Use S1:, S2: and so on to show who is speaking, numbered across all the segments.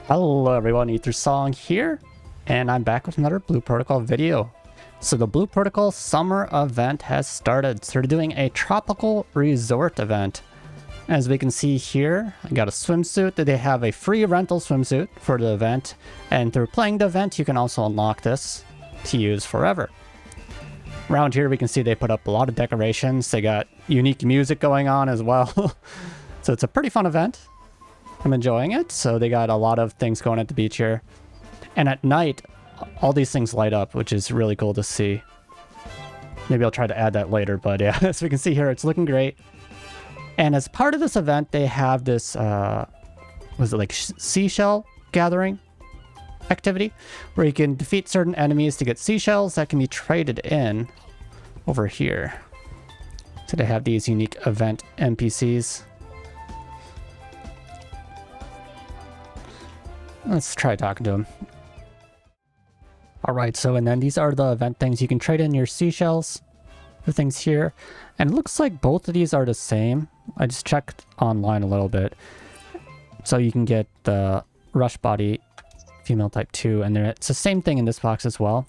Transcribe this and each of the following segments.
S1: Hello everyone, Ether Song here, and I'm back with another Blue Protocol video. So the Blue Protocol summer event has started. So they're doing a tropical resort event. As we can see here, I got a swimsuit. They have a free rental swimsuit for the event, and through playing the event you can also unlock this to use forever. Around here we can see they put up a lot of decorations. They got unique music going on as well. So it's a pretty fun event. I'm enjoying it. So they got a lot of things going at the beach here. And at night, all these things light up, which is really cool to see. Maybe I'll try to add that later, but yeah, as we can see here, it's looking great. And as part of this event, they have this, was it like seashell gathering activity, where you can defeat certain enemies to get seashells that can be traded in over here. So they have these unique event NPCs. Let's try talking to him. Alright, so and then these are the event things. You can trade in your seashells for things here. And it looks like both of these are the same. I just checked online a little bit. So you can get the Rush Body female type 2, and it's the same thing in this box as well.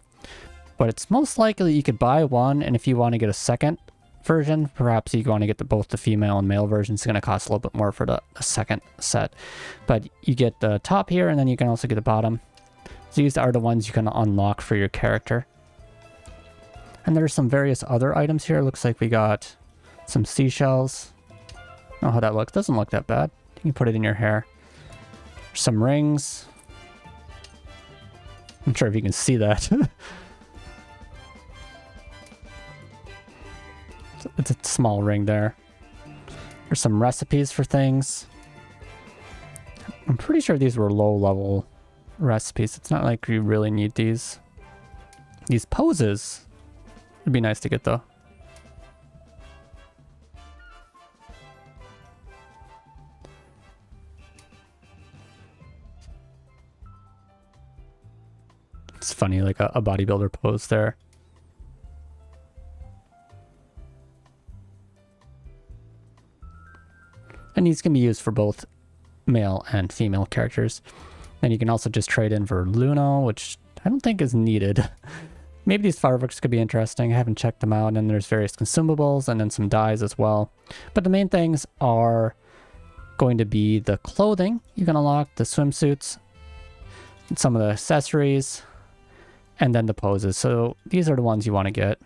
S1: But it's most likely you could buy one, and if you want to get a second version, perhaps you want to get both the female and male versions. It's going to cost a little bit more for the second set, but you get the top here, and then you can also get the bottom. So these are the ones you can unlock for your character. And there's some various other items here. Looks like we got some seashells. I don't know how that looks. Doesn't look that bad. You can put it in your hair. Some rings. I'm not sure if you can see that. It's a small ring there. There's some recipes for things. I'm pretty sure these were low-level recipes. It's not like you really need these. These poses would be nice to get, though. It's funny, like a bodybuilder pose there. And these can be used for both male and female characters. And you can also just trade in for Luno, which I don't think is needed. Maybe these fireworks could be interesting. I haven't checked them out. And then there's various consumables and then some dyes as well. But the main things are going to be the clothing you can unlock, the swimsuits, some of the accessories, and then the poses. So these are the ones you want to get.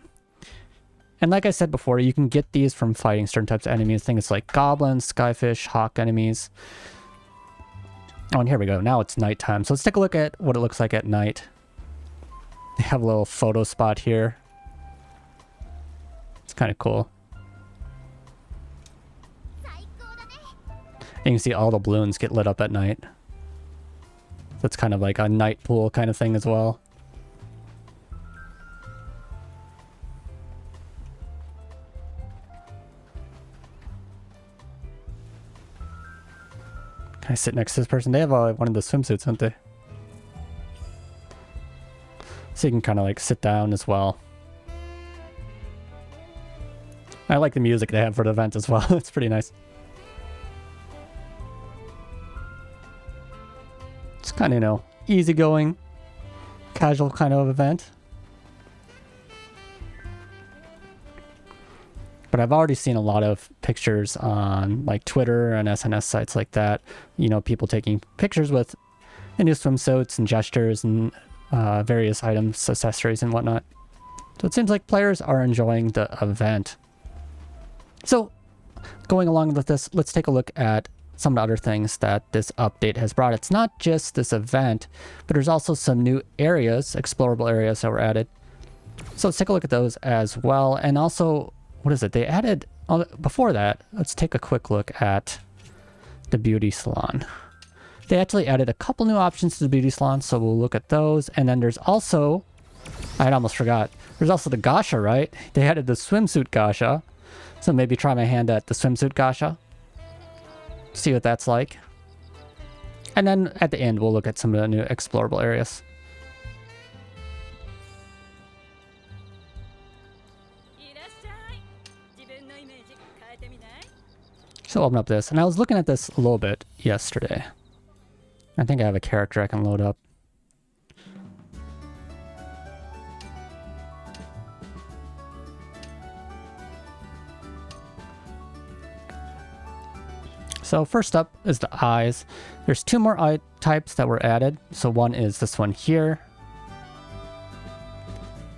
S1: And like I said before, you can get these from fighting certain types of enemies. Things like goblins, skyfish, hawk enemies. Oh, and here we go. Now it's nighttime. So let's take a look at what it looks like at night. They have a little photo spot here. It's kind of cool. You can see all the balloons get lit up at night. So it's kind of like a night pool kind of thing as well. Can I sit next to this person? They have one of the swimsuits, don't they? So you can kind of like sit down as well. I like the music they have for the event as well. It's pretty nice. It's kind of, you know, easygoing, casual kind of event. But I've already seen a lot of pictures on like Twitter and SNS sites like that. You know, people taking pictures with the new swimsuits and gestures and various items, accessories and whatnot. So it seems like players are enjoying the event. So going along with this, let's take a look at some of the other things that this update has brought. It's not just this event, but there's also some new areas, explorable areas that were added. So let's take a look at those as well. And also, what is it? They added, before that, let's take a quick look at the beauty salon. They actually added a couple new options to the beauty salon, so we'll look at those. And then there's also, I almost forgot, there's also the Gasha, right? They added the swimsuit Gasha. So maybe try my hand at the swimsuit Gasha. See what that's like. And then at the end, we'll look at some of the new explorable areas. So open up this, and I was looking at this a little bit yesterday. I think I have a character I can load up. So first up is the eyes. There's two more eye types that were added. So one is this one here.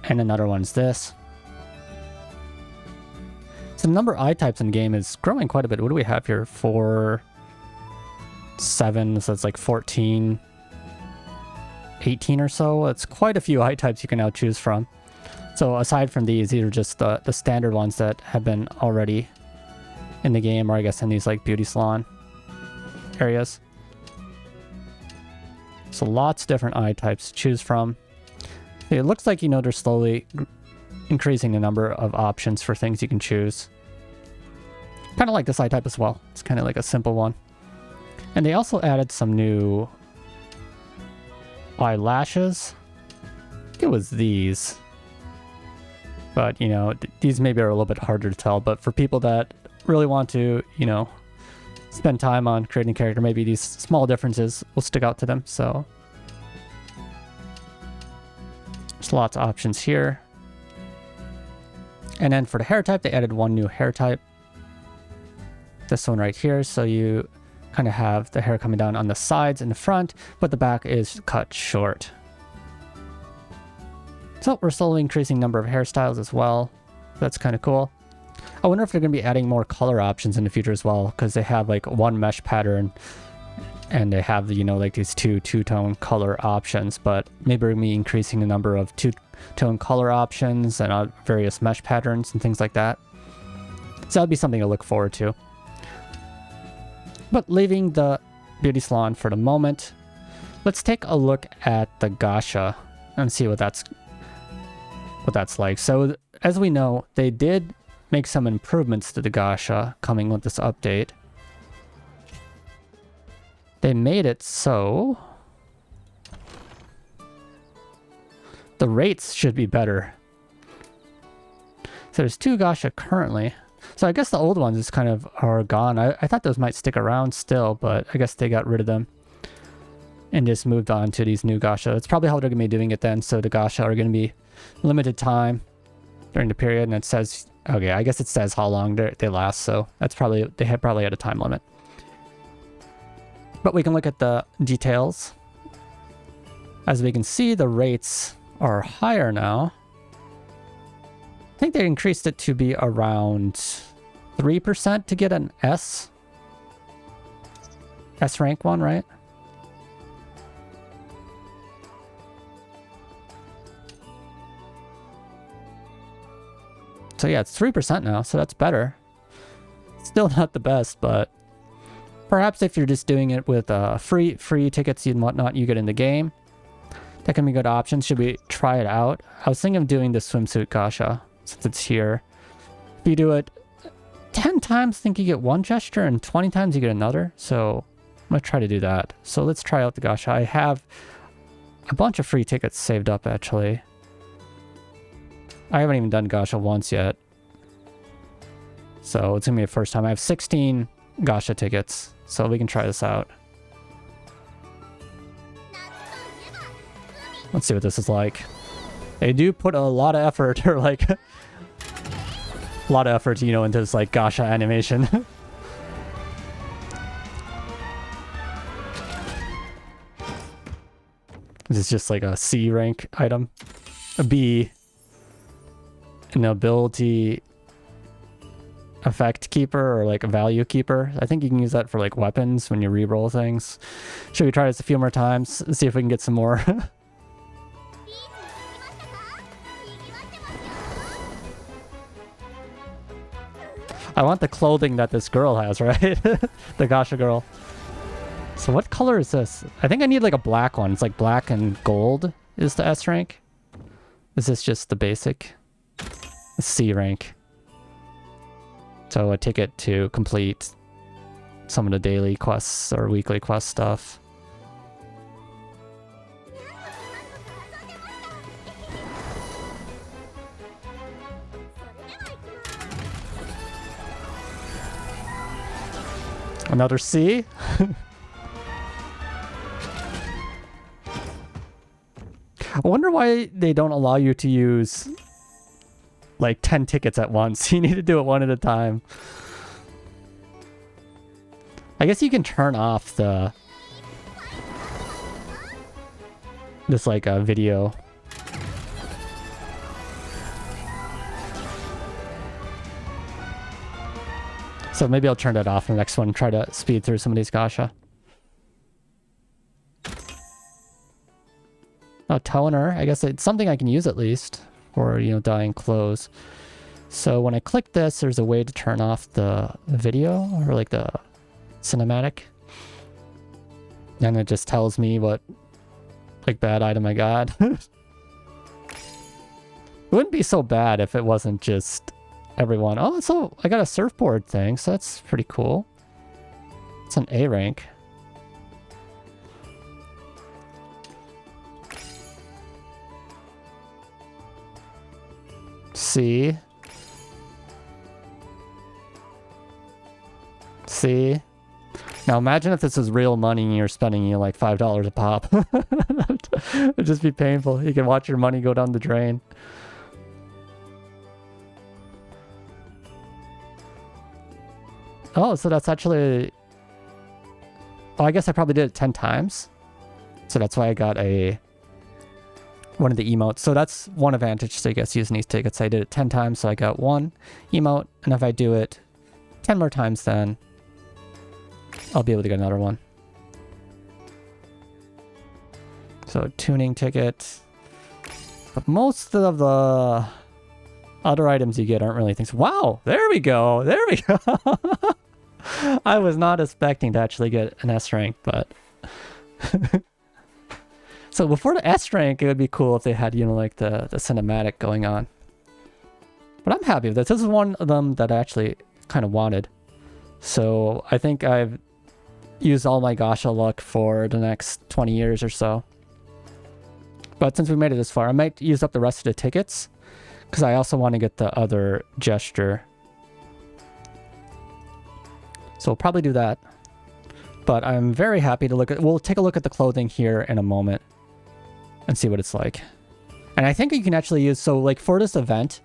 S1: And another one's this. So the number of eye types in the game is growing quite a bit. What do we have here? 4, 7, so it's like 14, 18 or so. It's quite a few eye types you can now choose from. So aside from these are just the standard ones that have been already in the game, or I guess in these like beauty salon areas. So lots of different eye types to choose from. It looks like, you know, they're slowly increasing the number of options for things you can choose. Kind of like this eye type as well. It's kind of like a simple one. And they also added some new eyelashes. I think it was these. But, you know, these maybe are a little bit harder to tell. But for people that really want to, you know, spend time on creating a character, maybe these small differences will stick out to them. So there's lots of options here. And then for the hair type, they added one new hair type. This one right here. So you kind of have the hair coming down on the sides and the front, but the back is cut short. So we're slowly increasing number of hairstyles as well. That's kind of cool. I wonder if they're going to be adding more color options in the future as well, because they have like one mesh pattern and they have, you know, like these two-tone color options, but maybe we're going to be increasing the number of two-tone color options and various mesh patterns and things like that. So that'd be something to look forward to. But leaving the beauty salon for the moment, let's take a look at the Gasha and see what that's like. So as we know, they did make some improvements to the Gasha coming with this update. They made it so the rates should be better. So there's 2 Gasha currently. So I guess the old ones kind of are gone. I thought those might stick around still, but I guess they got rid of them and just moved on to these new Gasha. That's probably how they're going to be doing it then. So the Gasha are going to be limited time during the period, and it says, okay, I guess it says how long they last. So that's probably, they probably had a time limit. But we can look at the details. As we can see, the rates are higher now. I think they increased it to be around 3% to get an S rank one, right? So yeah, it's 3% now, so that's better. Still not the best, but perhaps if you're just doing it with free tickets and whatnot you get in the game, that can be good options. Should we try it out? I was thinking of doing the swimsuit Gasha, since it's here. If you do it 10 times, I think you get one gesture, and 20 times you get another. So I'm going to try to do that. So let's try out the Gasha. I have a bunch of free tickets saved up, actually. I haven't even done Gasha once yet. So it's going to be the first time. I have 16 Gasha tickets, so we can try this out. Let's see what this is like. They do put a lot of effort, or like a lot of effort, you know, into this like Gasha animation. This is just like a C rank item. A B. An ability effect keeper, or like a value keeper. I think you can use that for like weapons when you reroll things. Should we try this a few more times? See if we can get some more. I want the clothing that this girl has, right? The Gasha girl. So what color is this? I think I need like a black one. It's like black and gold is the S rank. Is this just the basic? The C rank. So a ticket to complete some of the daily quests or weekly quest stuff. Another C. I wonder why they don't allow you to use like 10 tickets at once. You need to do it one at a time. I guess you can turn off this like a video. So maybe I'll turn that off in the next one and try to speed through some of these Gasha. Oh, toner. I guess it's something I can use at least for, you know, dyeing clothes. So when I click this, there's a way to turn off the video or like the cinematic. And it just tells me what like bad item I got. It wouldn't be so bad if it wasn't just everyone. Oh, so I got a surfboard thing, so that's pretty cool. It's an A rank. See? See? Now imagine if this is real money and you're spending, you know, like $5 a pop. It'd just be painful. You can watch your money go down the drain. Oh, so that's actually... Oh, I guess I probably did it 10 times. So that's why I got one of the emotes. So that's one advantage to, I guess, using these tickets. I did it 10 times, so I got one emote. And if I do it 10 more times, then I'll be able to get another one. So tuning ticket. But most of the other items you get aren't really things. Wow, there we go. There we go. I was not expecting to actually get an S rank, but... So before the S rank, it would be cool if they had, you know, like the cinematic going on. But I'm happy with this. This is one of them that I actually kind of wanted. So I think I've used all my Gasha luck for the next 20 years or so. But since we made it this far, I might use up the rest of the tickets, because I also want to get the other gesture. So we'll probably do that. But I'm very happy to look at... We'll take a look at the clothing here in a moment and see what it's like. And I think you can actually use... So like for this event,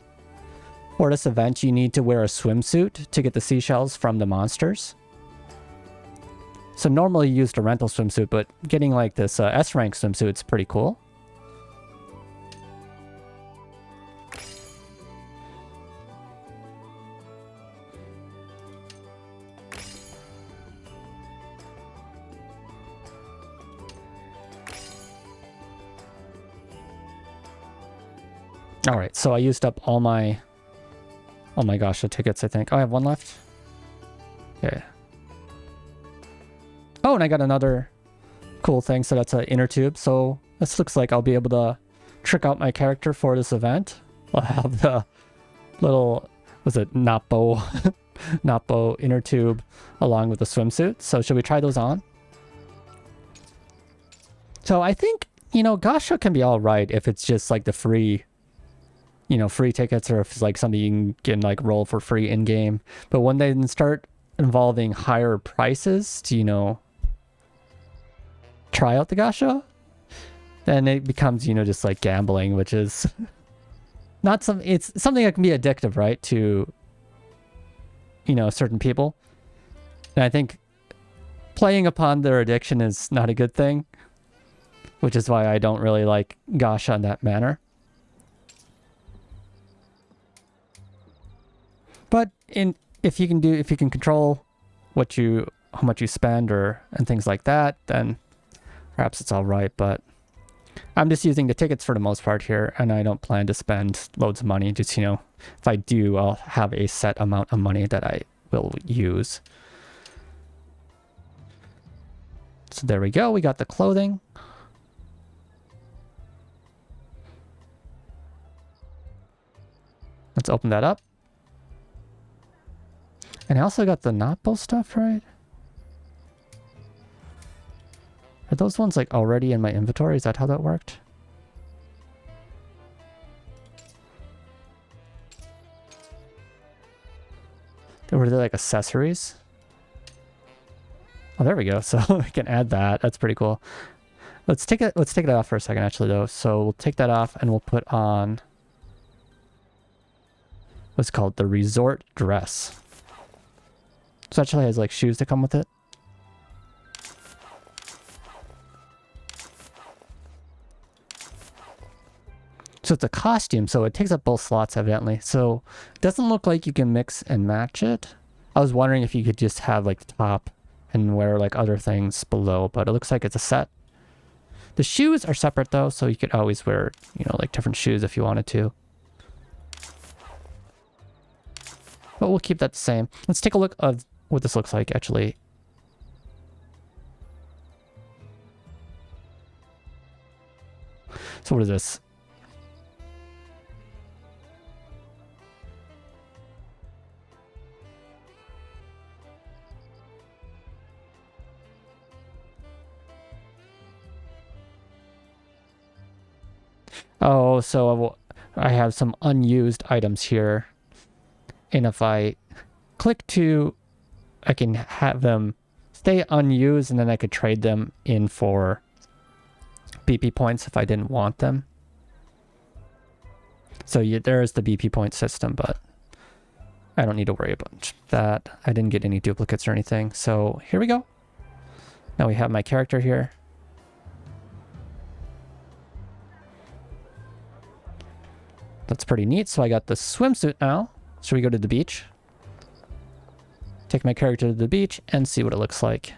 S1: you need to wear a swimsuit to get the seashells from the monsters. So normally you use the rental swimsuit, but getting like this S rank swimsuit is pretty cool. All right, so I used up all my Gasha tickets, I think. Oh, I have one left. Okay. Oh, and I got another cool thing. So that's an inner tube. So this looks like I'll be able to trick out my character for this event. I'll have the little, was it Nappo, Nappo inner tube along with the swimsuit. So should we try those on? So I think, you know, Gasha can be all right if it's just like the free, you know, free tickets, or if it's like something you can like roll for free in game. But when they start involving higher prices to, you know, try out the Gasha, then it becomes, you know, just like gambling, which is not some, it's something that can be addictive, right? To, you know, certain people. And I think playing upon their addiction is not a good thing, which is why I don't really like Gasha in that manner. But if you can control how much you spend and things like that, then perhaps it's all right. But I'm just using the tickets for the most part here, and I don't plan to spend loads of money. Just, you know, if I do, I'll have a set amount of money that I will use. So there we go. We got the clothing. Let's open that up. And I also got the Nappo stuff, right? Are those ones like already in my inventory? Is that how that worked? Were they like accessories? Oh, there we go. So I can add that. That's pretty cool. Let's take it off for a second actually though. So we'll take that off and we'll put on what's called the resort dress. So it actually has like shoes that come with it. So it's a costume, so it takes up both slots evidently. So it doesn't look like you can mix and match it. I was wondering if you could just have like the top and wear like other things below, but it looks like it's a set. The shoes are separate though, so you could always wear, you know, like different shoes if you wanted to. But we'll keep that the same. Let's take a look at what this looks like actually. So what is this? Oh, so I have some unused items here. And if I click to, I can have them stay unused and then I could trade them in for BP points if I didn't want them. So yeah, there is the BP point system, but I don't need to worry about that. I didn't get any duplicates or anything. So here we go. Now we have my character here. That's pretty neat. So I got the swimsuit now. Should we go to the beach? Take my character to the beach and see what it looks like.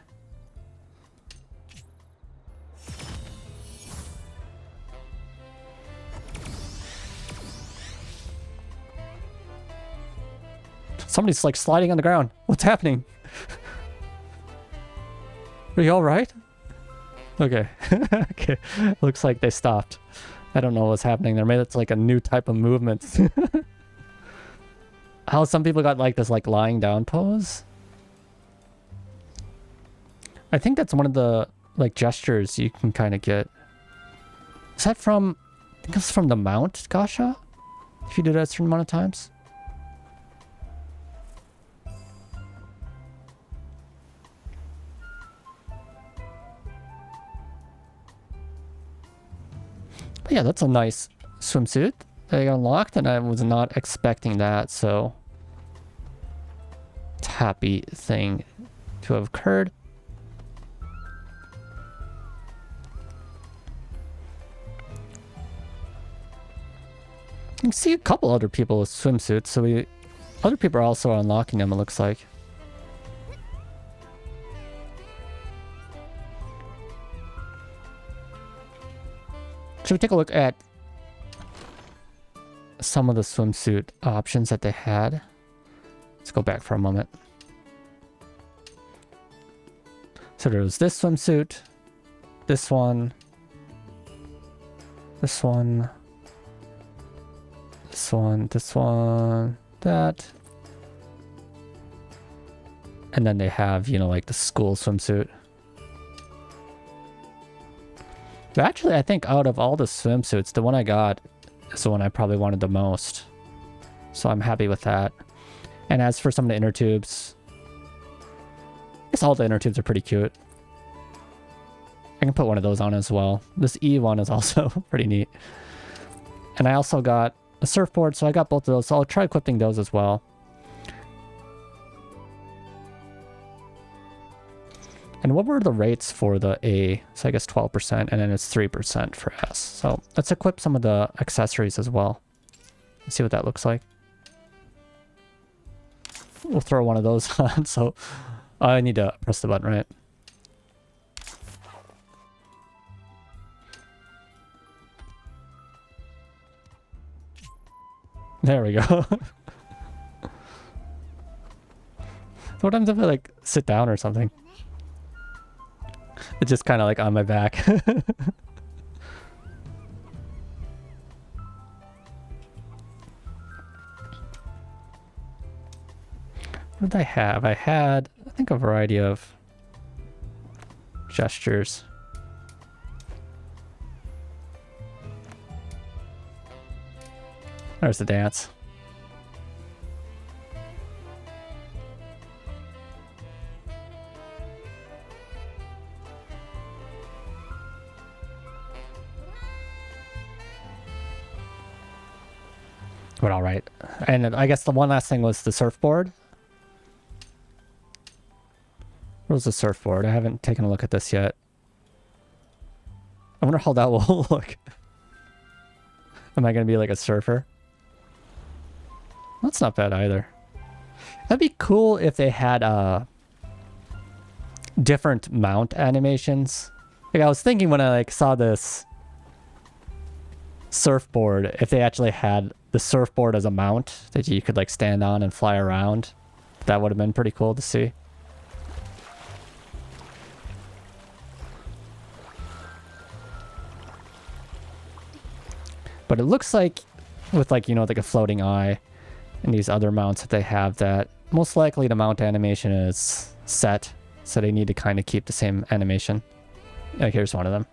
S1: Somebody's like sliding on the ground. What's happening? Are you all right? Okay. Okay. Looks like they stopped. I don't know what's happening there. Maybe it's like a new type of movement. How some people got like this like lying down pose. I think that's one of the like gestures you can kind of get. Is that from, I think it's from the mount, Gasha? If you do that a certain amount of times. But yeah, that's a nice swimsuit that I unlocked, and I was not expecting that, so it's a happy thing to have occurred. You can see a couple other people with swimsuits, so other people are also unlocking them, it looks like. Should we take a look at some of the swimsuit options that they had? Let's go back for a moment. So there was this swimsuit, this one, this one, this one, this one, that. And then they have, you know, like the school swimsuit. But actually, I think out of all the swimsuits, the one I got is the one I probably wanted the most. So I'm happy with that. And as for some of the inner tubes, I guess all the inner tubes are pretty cute. I can put one of those on as well. This E one is also pretty neat. And I also got a surfboard, so I got both of those. So I'll try equipping those as well. And what were the rates for the A? So I guess 12%, and then it's 3% for S. So let's equip some of the accessories as well. Let's see what that looks like. We'll throw one of those on, so I need to press the button, right? There we go. What happens if I like sit down or something? It's just kind of like on my back. What did I have? I had, I think, a variety of gestures. There's the dance. But all right. And I guess the one last thing was the surfboard. Where's the surfboard? I haven't taken a look at this yet. I wonder how that will look. Am I going to be like a surfer? That's not bad either. That'd be cool if they had different mount animations. Like I was thinking when I like saw this surfboard, if they actually had the surfboard as a mount that you could like stand on and fly around, that would have been pretty cool to see. But it looks like with like, you know, like a floating eye and these other mounts that they have, that most likely the mount animation is set. So they need to kind of keep the same animation. Like here's one of them.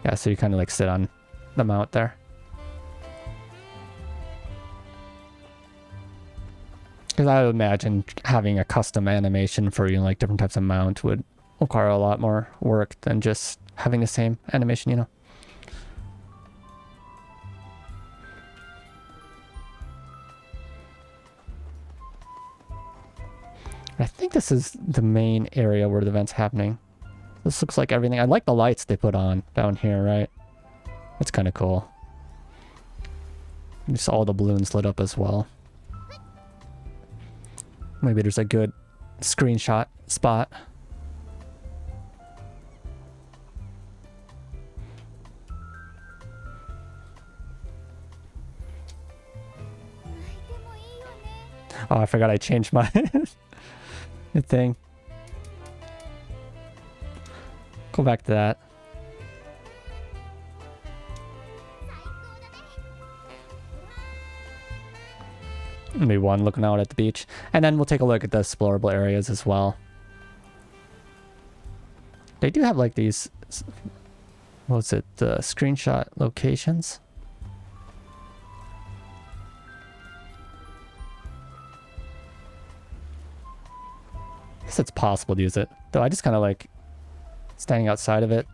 S1: Yeah, so you kind of like sit on the mount there. Because I would imagine having a custom animation for, you know, like different types of mount would require a lot more work than just having the same animation, you know. I think this is the main area where the event's happening. This looks like everything. I like the lights they put on down here, right? That's kind of cool. Just all the balloons lit up as well. Maybe there's a good screenshot spot. Oh, I forgot I changed my thing. Go back to that. Maybe one looking out at the beach. And then we'll take a look at the explorable areas as well. They do have like these, what was it, the screenshot locations? I guess it's possible to use it. Though I just kind of like standing outside of it.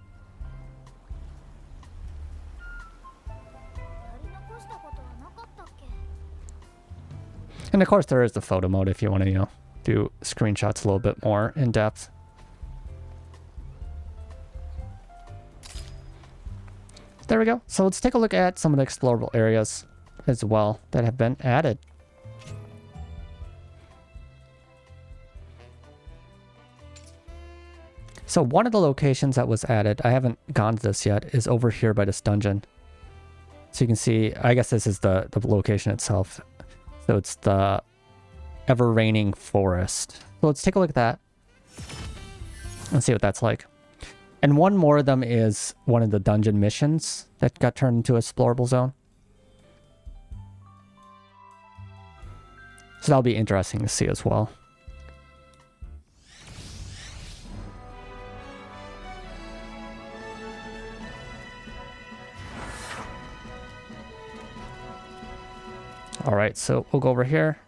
S1: And of course there is the photo mode if you want to, you know, do screenshots a little bit more in depth. There we go. So let's take a look at some of the explorable areas as well that have been added. So one of the locations that was added, I haven't gone to this yet, is over here by this dungeon. So you can see, I guess this is the location itself. So it's the ever-raining forest. So let's take a look at that and see what that's like. And one more of them is one of the dungeon missions that got turned into Explorable Zone. So that'll be interesting to see as well. All right, so we'll go over here.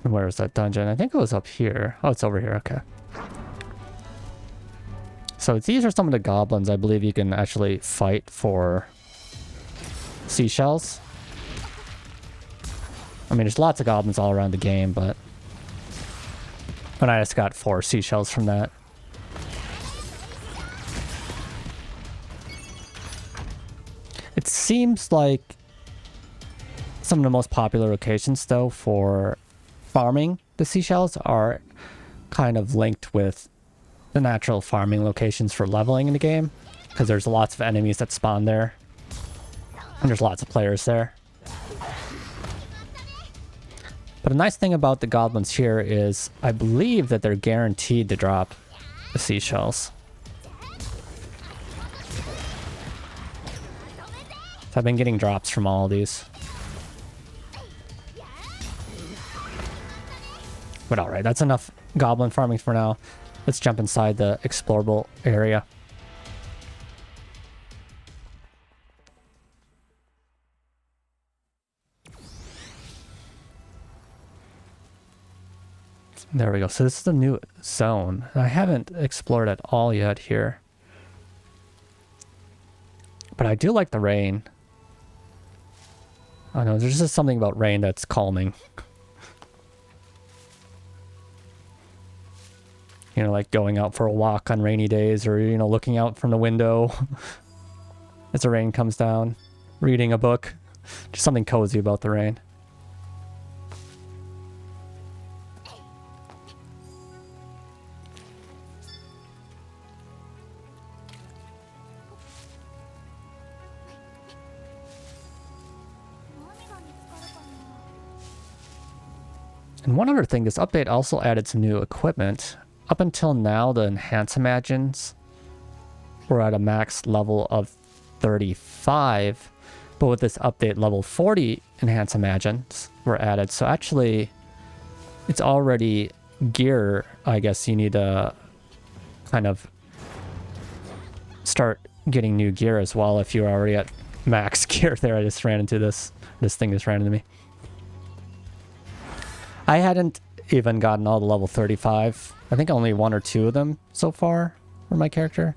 S1: Where is that dungeon? I think it was up here. Oh, it's over here. Okay. So these are some of the goblins I believe you can actually fight for seashells. I mean, there's lots of goblins all around the game, but I just got 4 seashells from that. It seems like some of the most popular locations, though, for farming the seashells are kind of linked with the natural farming locations for leveling in the game, because there's lots of enemies that spawn there and there's lots of players there. But a nice thing about the goblins here is I believe that they're guaranteed to drop the seashells. So I've been getting drops from all of these. But alright, that's enough goblin farming for now. Let's jump inside the explorable area. There we go. So this is the new zone. I haven't explored at all yet here. But I do like the rain. I don't know, there's just something about rain that's calming. You know, like going out for a walk on rainy days, or, you know, looking out from the window as the rain comes down, reading a book. Just something cozy about the rain. And one other thing, this update also added some new equipment. Up until now, the Enhance Imagines were at a max level of 35, but with this update, level 40 Enhance Imagines were added. So actually, it's already gear. I guess you need to kind of start getting new gear as well if you're already at max gear there. I just ran into this thing just ran into me. I hadn't even gotten all the level 35. I think only 1 or 2 of them so far for my character.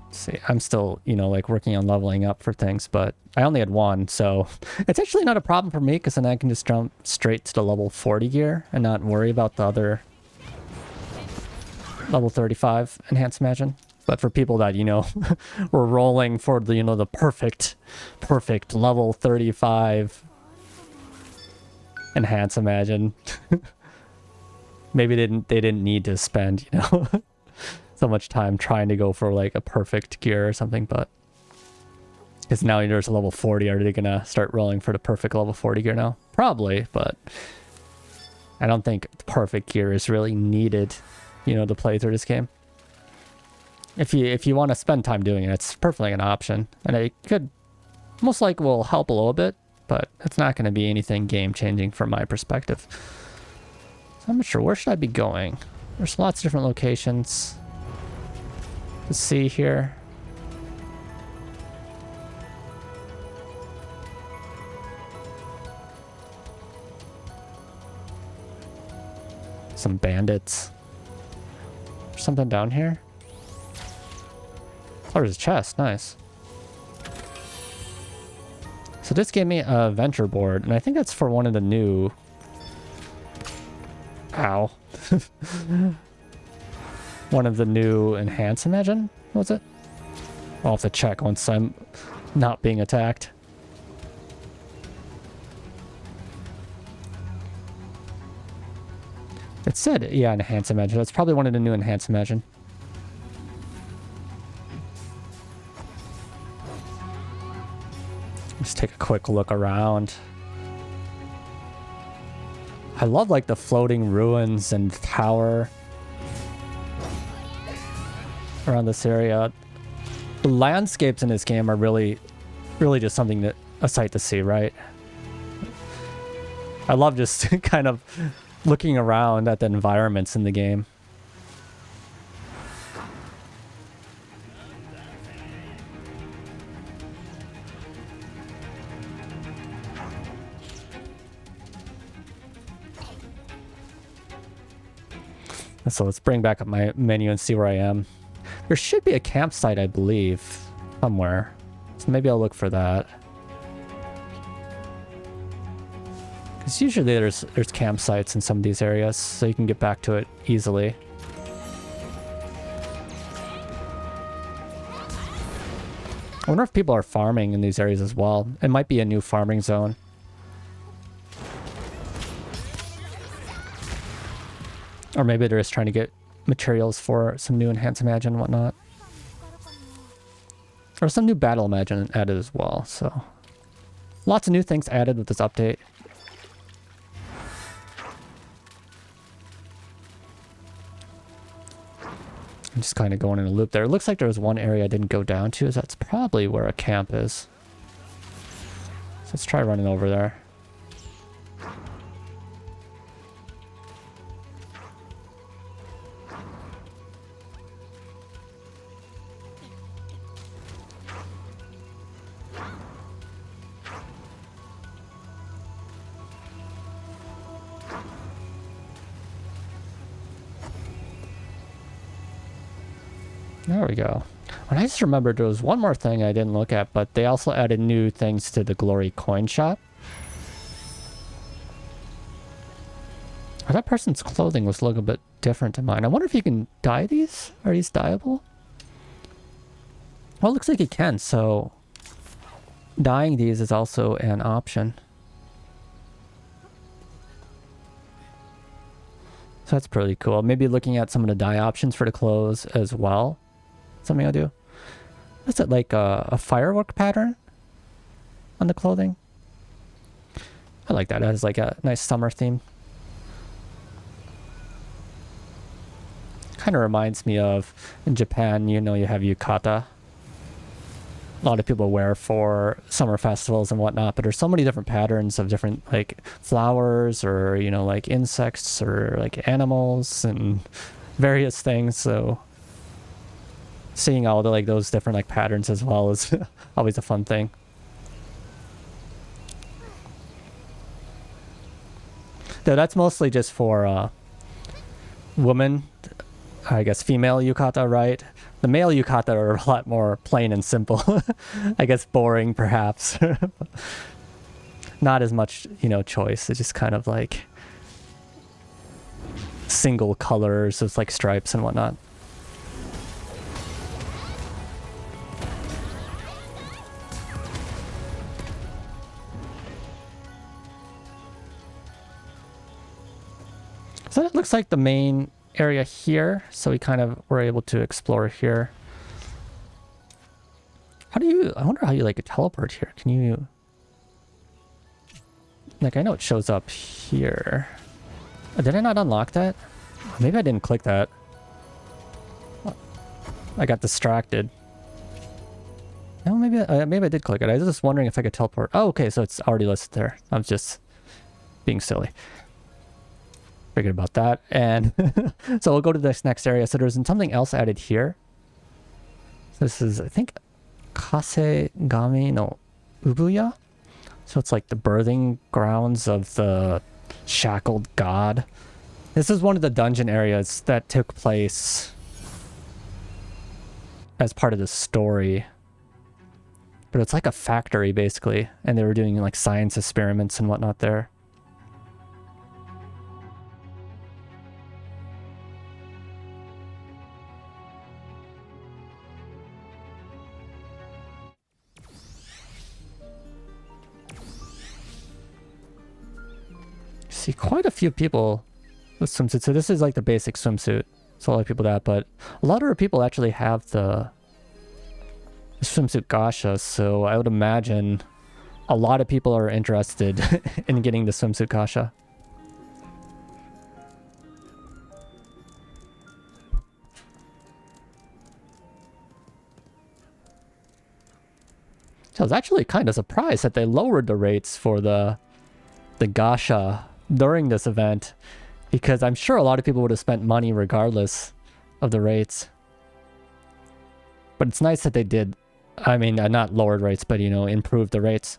S1: Let's see, I'm still, you know, like working on leveling up for things, but I only had 1, so it's actually not a problem for me because then I can just jump straight to the level 40 gear and not worry about the other level 35 Enhanced Imagine. But for people that, you know, were rolling for the, you know, the perfect level 35 Enhance Imagine. Maybe they didn't need to spend, you know, so much time trying to go for like a perfect gear or something, but because now there's a level 40, are they gonna start rolling for the perfect level 40 gear now? Probably, but I don't think the perfect gear is really needed, you know, to play through this game. If you want to spend time doing it, it's perfectly an option, and it could most likely will help a little bit, but it's not going to be anything game-changing from my perspective. So I'm not sure, where should I be going? There's lots of different locations to see here. Some bandits. There's something down here. Oh, there's a chest, nice. So this gave me a venture board, and I think that's for one of the new... Ow. One of the new Enhance Imagine, was it? I'll have to check once I'm not being attacked. It said, yeah, Enhance Imagine. That's probably one of the new Enhance Imagine. Just take a quick look around. I love like the floating ruins and tower around this area. The landscapes in this game are really just something that a sight to see, right? I love just kind of looking around at the environments in the game. So let's bring back up my menu and see where I am. There should be a campsite, I believe, somewhere. So maybe I'll look for that. Because usually there's campsites in some of these areas, so you can get back to it easily. I wonder if people are farming in these areas as well. It might be a new farming zone. Or maybe they're just trying to get materials for some new Enhance Imagine and whatnot. Or some new Battle Imagine added as well, so... Lots of new things added with this update. I'm just kind of going in a loop there. It looks like there was one area I didn't go down to, so that's probably where a camp is. So let's try running over there. There we go. And I just remembered there was one more thing I didn't look at, but they also added new things to the Glory coin shop. That person's clothing was looking a bit different to mine. I wonder if you can dye these? Are these dyeable? Well, it looks like you can, so dyeing these is also an option. So that's pretty cool. Maybe looking at some of the dye options for the clothes as well. Something I'll do. Is it like a firework pattern on the clothing? I like that. It has like a nice summer theme. Kind of reminds me of in Japan, you know, you have yukata. A lot of people wear for summer festivals and whatnot, but there's so many different patterns of different like flowers or, you know, like insects or like animals and various things. So seeing all the like those different like patterns as well is always a fun thing. Though that's mostly just for women, I guess female yukata, right? The male yukata are a lot more plain and simple. I guess boring perhaps. Not as much, you know, choice. It's just kind of like single colors with like stripes and whatnot. So that looks like the main area here, so we kind of were able to explore here. How do you, I wonder how you like teleport here. Can you, like, I know it shows up here. Oh, did I not unlock that? Maybe I didn't click that. I got distracted. No, maybe I did click it. I was just wondering if I could teleport. Oh, okay, so it's already listed there. I'm just being silly. Figured about that. And so we'll go to this next area. So there's something else added here. This is, I think, Kasegami no Ubuya. So it's like the birthing grounds of the shackled god. This is one of the dungeon areas that took place as part of the story. But it's like a factory, basically. And they were doing like science experiments and whatnot there. See quite a few people with swimsuits. So this is like the basic swimsuit. So a lot of people that, but a lot of people actually have the swimsuit Gasha. So I would imagine a lot of people are interested in getting the swimsuit Gasha. So I was actually kind of surprised that they lowered the rates for the Gasha during this event, because I'm sure a lot of people would have spent money regardless of the rates. But it's nice that they did, I mean, not lowered rates, but, you know, improved the rates.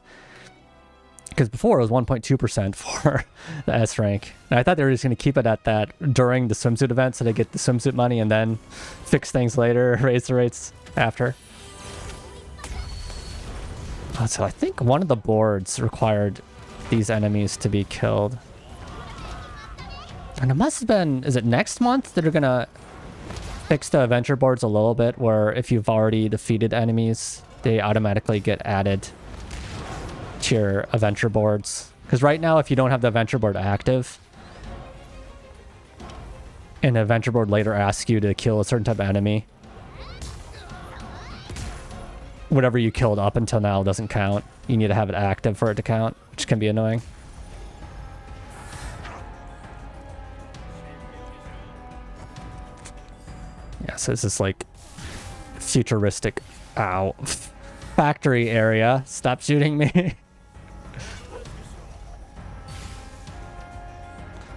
S1: Because before it was 1.2% for the S rank. And I thought they were just going to keep it at that during the swimsuit event so they get the swimsuit money and then fix things later, raise the rates after. So I think one of the boards required these enemies to be killed. And it must have been, is it next month that are gonna fix the adventure boards a little bit, where if you've already defeated enemies, they automatically get added to your adventure boards. Because right now, if you don't have the adventure board active, and the adventure board later asks you to kill a certain type of enemy, whatever you killed up until now doesn't count. You need to have it active for it to count, which can be annoying. Yeah, so this is like futuristic, ow, factory area. Stop shooting me.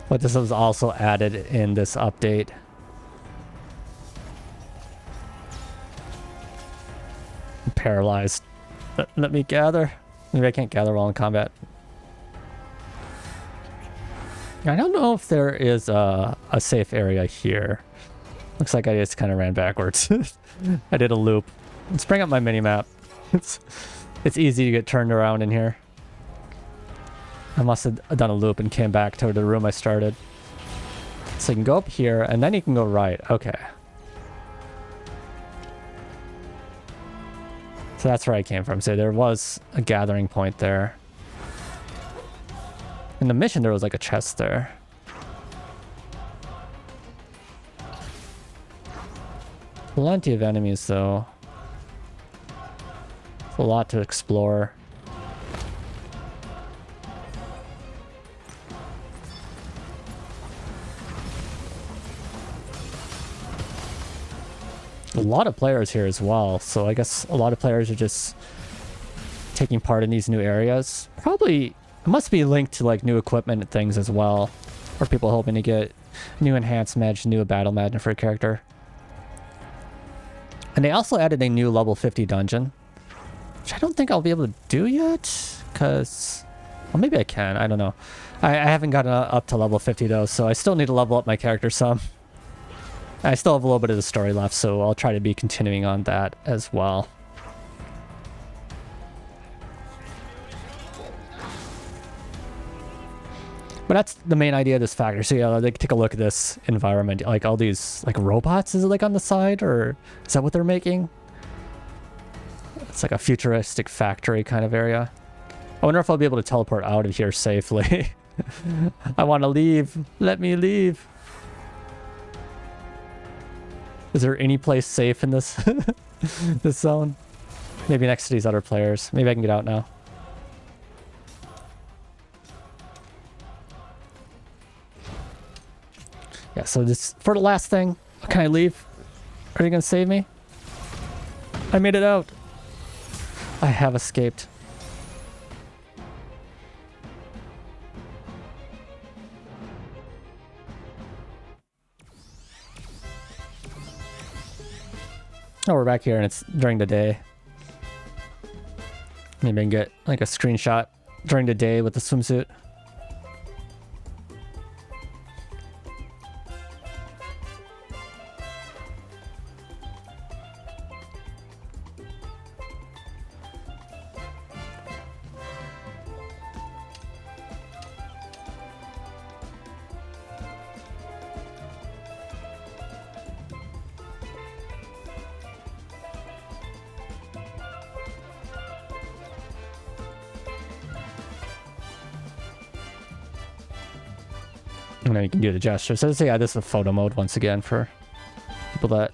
S1: But this was also added in this update. I'm paralyzed. Let me gather. Maybe I can't gather while in combat. I don't know if there is a safe area here. Looks like I just kind of ran backwards. I did a loop. Let's bring up my mini-map. It's easy to get turned around in here. I must have done a loop and came back to the room I started. So you can go up here, and then you can go right. Okay. So that's where I came from. So there was a gathering point there. In the mission, there was like a chest there. Plenty of enemies, though. It's a lot to explore. A lot of players here as well, so I guess a lot of players are just taking part in these new areas. Probably, it must be linked to like new equipment and things as well, or people hoping to get new enhanced match, new battle magnet for a character. And they also added a new level 50 dungeon, which I don't think I'll be able to do yet, because, well, maybe I can, I don't know. I haven't gotten up to level 50 though, so I still need to level up my character some. I still have a little bit of the story left, so I'll try to be continuing on that as well. But that's the main idea of this factory. So yeah, like take a look at this environment. Like all these like robots, is it like on the side, or is that what they're making? It's like a futuristic factory kind of area. I wonder if I'll be able to teleport out of here safely. I want to leave. Let me leave. Is there any place safe in this this zone? Maybe next to these other players. Maybe I can get out now. Yeah, so this for the last thing. Can I leave? Are you gonna save me? I made it out. I have escaped. Oh, we're back here and it's during the day. Maybe I can get like a screenshot during the day with the swimsuit. And then you can do the gesture. So yeah, this is a photo mode once again for people that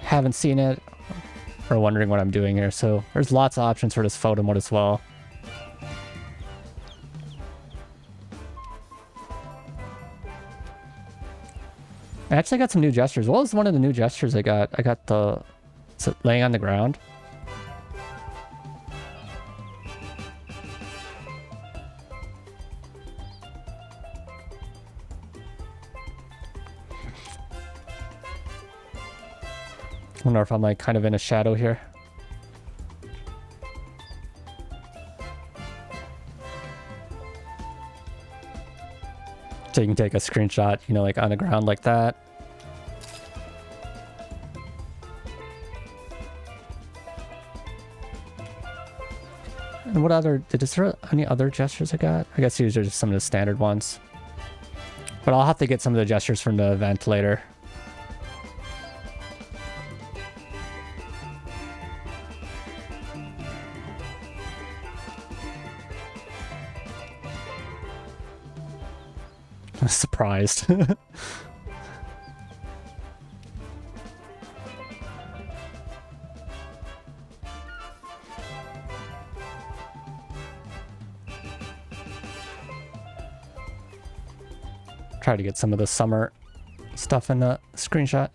S1: haven't seen it or wondering what I'm doing here. So there's lots of options for this photo mode as well. I actually got some new gestures. What was one of the new gestures I got? I got the laying on the ground. I wonder if I'm like kind of in a shadow here. So you can take a screenshot, you know, like on the ground like that. And what other, is there any other gestures I got? I guess these are just some of the standard ones. But I'll have to get some of the gestures from the event later. I'm surprised. Try to get some of the summer stuff in the screenshot.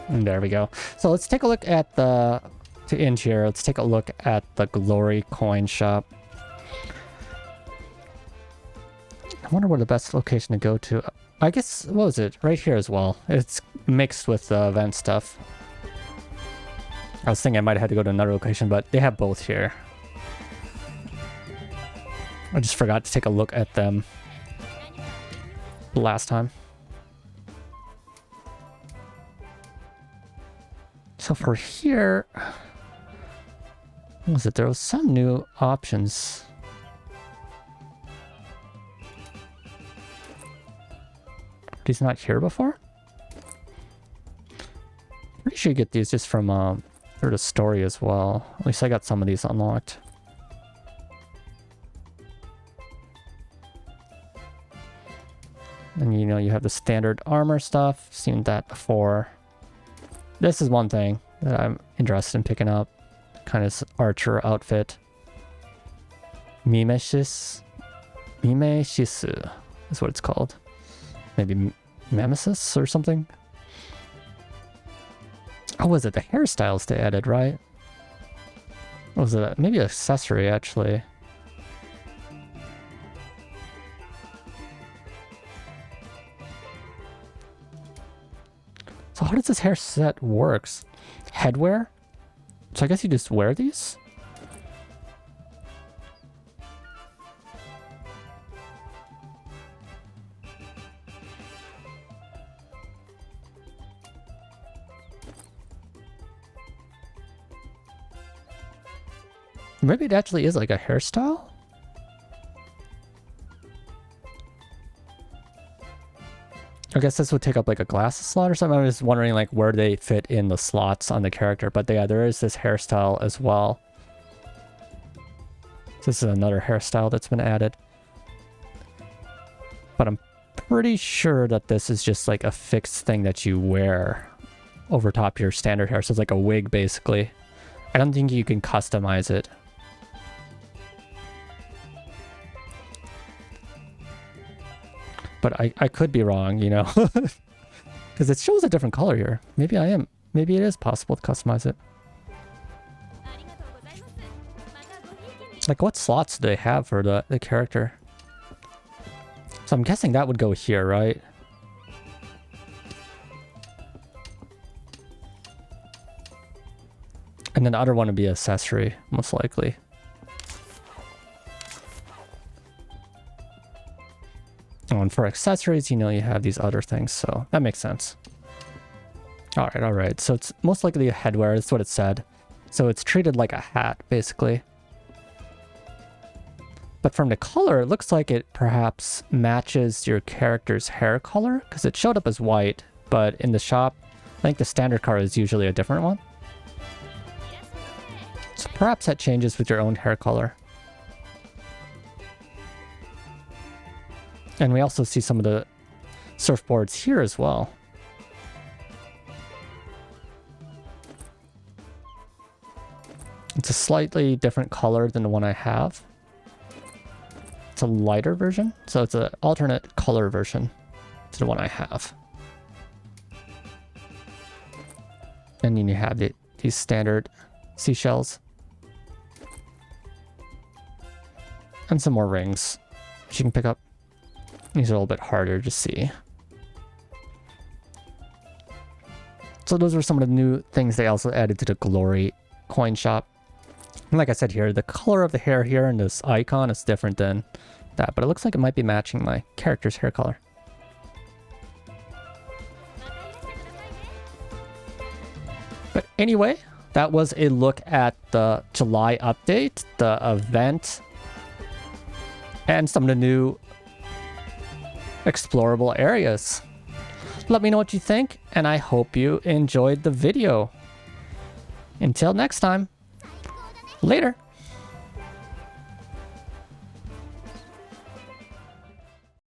S1: And there we go. So let's take a look at the, to end here, let's take a look at the Glory coin shop. I wonder where the best location to go to. I guess, what was it? Right here as well. It's mixed with the event stuff. I was thinking I might have had to go to another location, but they have both here. I just forgot to take a look at them last time. So for here, what was it? There was some new options. These not here before? Pretty sure you get these just from through the story as well. At least I got some of these unlocked. And you know, you have the standard armor stuff. Seen that before. This is one thing that I'm interested in picking up. Kind of archer outfit. Mimeshisu is what it's called. Maybe Nemesis or something. Oh, was it the hairstyles they added, right? Or was it maybe an accessory, actually? So how does this hair set works? Headwear? So I guess you just wear these? Maybe it actually is like a hairstyle? I guess this would take up like a glasses slot or something. I was wondering like where they fit in the slots on the character. But yeah, there is this hairstyle as well. So this is another hairstyle that's been added. But I'm pretty sure that this is just like a fixed thing that you wear over top your standard hair. So it's like a wig basically. I don't think you can customize it. But I could be wrong, you know, because it shows a different color here. Maybe I am. Maybe it is possible to customize it. Like, what slots do they have for the character? So I'm guessing that would go here, right? And then the other one would be accessory, most likely. Oh, and for accessories, you know, you have these other things, so that makes sense. All right. So it's most likely a headwear. That's what it said. So it's treated like a hat, basically. But from the color, it looks like it perhaps matches your character's hair color, because it showed up as white, but in the shop, I think the standard color is usually a different one. So perhaps that changes with your own hair color. And we also see some of the surfboards here as well. It's a slightly different color than the one I have. It's a lighter version, so it's an alternate color version to the one I have. And then you have these standard seashells. And some more rings that you can pick up. These are a little bit harder to see. So those were some of the new things they also added to the Glory coin shop. And like I said here, the color of the hair here in this icon is different than that, but it looks like it might be matching my character's hair color. But anyway, that was a look at the July update, the event, and some of the new explorable areas. Let me know what you think, and I hope you enjoyed the video. Until next time, later.